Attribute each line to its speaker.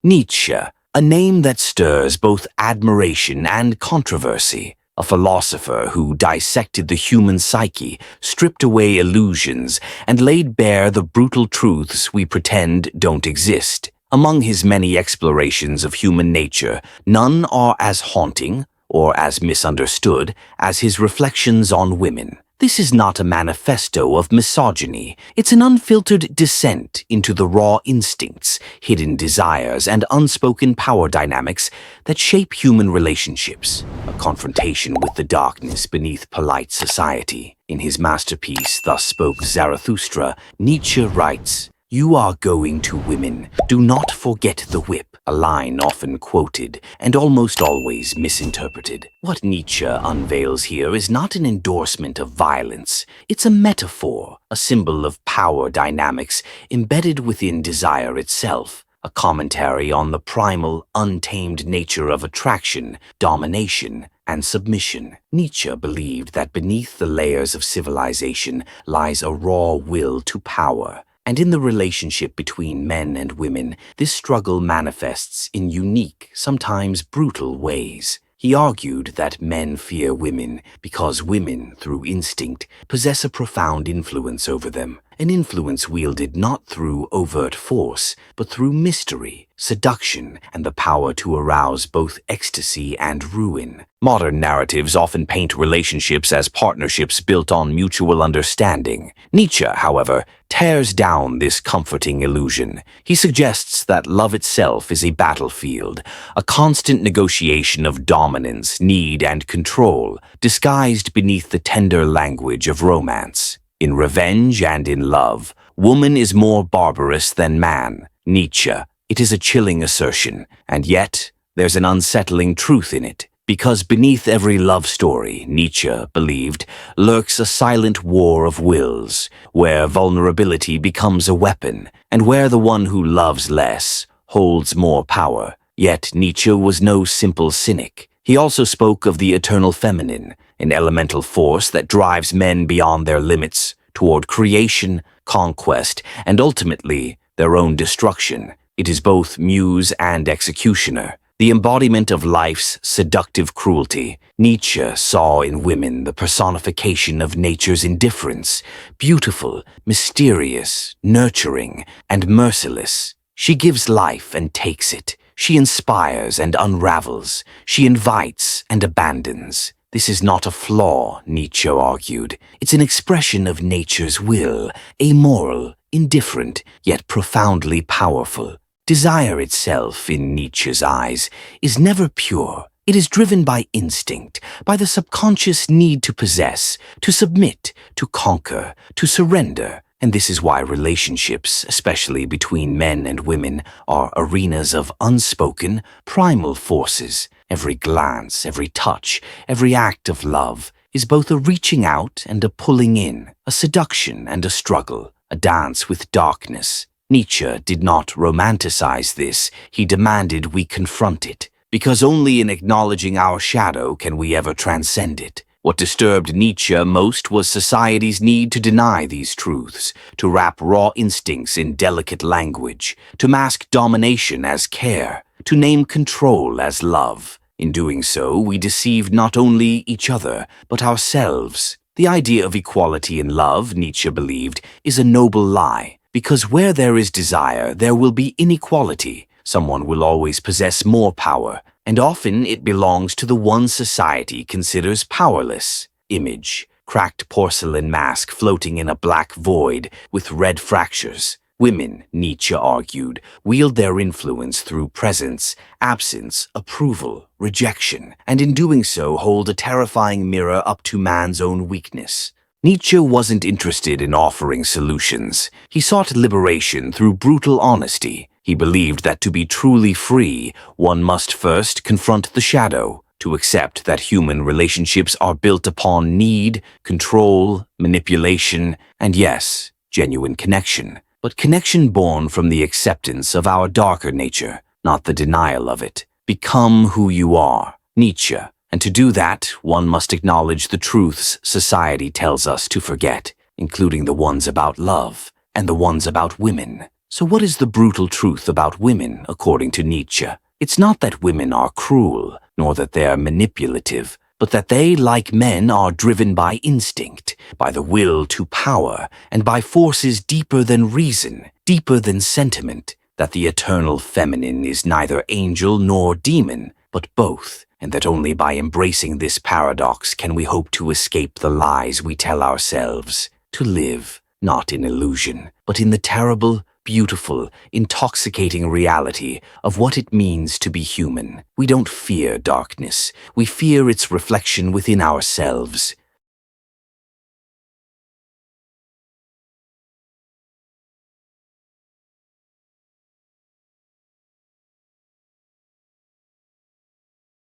Speaker 1: Nietzsche, a name that stirs both admiration and controversy. A philosopher who dissected the human psyche, stripped away illusions, and laid bare the brutal truths we pretend don't exist. Among his many explorations of human nature, none are as haunting or as misunderstood as his reflections on women. This is not a manifesto of misogyny. It's an unfiltered descent into the raw instincts, hidden desires, and unspoken power dynamics that shape human relationships. A confrontation with the darkness beneath polite society. In his masterpiece, Thus Spoke Zarathustra, Nietzsche writes, "You are going to women. Do not forget the whip," a line often quoted and almost always misinterpreted. What Nietzsche unveils here is not an endorsement of violence. It's a metaphor, a symbol of power dynamics embedded within desire itself, a commentary on the primal, untamed nature of attraction, domination, and submission. Nietzsche believed that beneath the layers of civilization lies a raw will to power. And in the relationship between men and women, this struggle manifests in unique, sometimes brutal ways. He argued that men fear women because women, through instinct, possess a profound influence over them, an influence wielded not through overt force, but through mystery, seduction, and the power to arouse both ecstasy and ruin. Modern narratives often paint relationships as partnerships built on mutual understanding. Nietzsche, however, tears down this comforting illusion. He suggests that love itself is a battlefield, a constant negotiation of dominance, need, and control, disguised beneath the tender language of romance. In revenge and in love, woman is more barbarous than man. Nietzsche. It is a chilling assertion, and yet there's an unsettling truth in it. Because beneath every love story, Nietzsche believed, lurks a silent war of wills, where vulnerability becomes a weapon, and where the one who loves less holds more power. Yet Nietzsche was no simple cynic. He also spoke of the eternal feminine, an elemental force that drives men beyond their limits, toward creation, conquest, and ultimately their own destruction. It is both muse and executioner, the embodiment of life's seductive cruelty. Nietzsche saw in women the personification of nature's indifference, beautiful, mysterious, nurturing, and merciless. She gives life and takes it. She inspires and unravels. She invites and abandons. This is not a flaw, Nietzsche argued. It's an expression of nature's will, amoral, indifferent, yet profoundly powerful. Desire itself, in Nietzsche's eyes, is never pure. It is driven by instinct, by the subconscious need to possess, to submit, to conquer, to surrender. And this is why relationships, especially between men and women, are arenas of unspoken, primal forces. Every glance, every touch, every act of love is both a reaching out and a pulling in, a seduction and a struggle, a dance with darkness. Nietzsche did not romanticize this. He demanded we confront it, because only in acknowledging our shadow can we ever transcend it. What disturbed Nietzsche most was society's need to deny these truths, to wrap raw instincts in delicate language, to mask domination as care, to name control as love. In doing so, we deceived not only each other, but ourselves. The idea of equality in love, Nietzsche believed, is a noble lie. Because where there is desire, there will be inequality. Someone will always possess more power, and often it belongs to the one society considers powerless. Image, cracked porcelain mask floating in a black void with red fractures. Women, Nietzsche argued, wield their influence through presence, absence, approval, rejection, and in doing so hold a terrifying mirror up to man's own weakness. Nietzsche wasn't interested in offering solutions. He sought liberation through brutal honesty. He believed that to be truly free, one must first confront the shadow, to accept that human relationships are built upon need, control, manipulation, and yes, genuine connection. But connection born from the acceptance of our darker nature, not the denial of it. Become who you are, Nietzsche. And to do that, one must acknowledge the truths society tells us to forget, including the ones about love and the ones about women. So what is the brutal truth about women, according to Nietzsche? It's not that women are cruel, nor that they are manipulative, but that they, like men, are driven by instinct, by the will to power, and by forces deeper than reason, deeper than sentiment, that the eternal feminine is neither angel nor demon, but both, and that only by embracing this paradox can we hope to escape the lies we tell ourselves, to live, not in illusion, but in the terrible, beautiful, intoxicating reality of what it means to be human. We don't fear darkness. We fear its reflection within ourselves.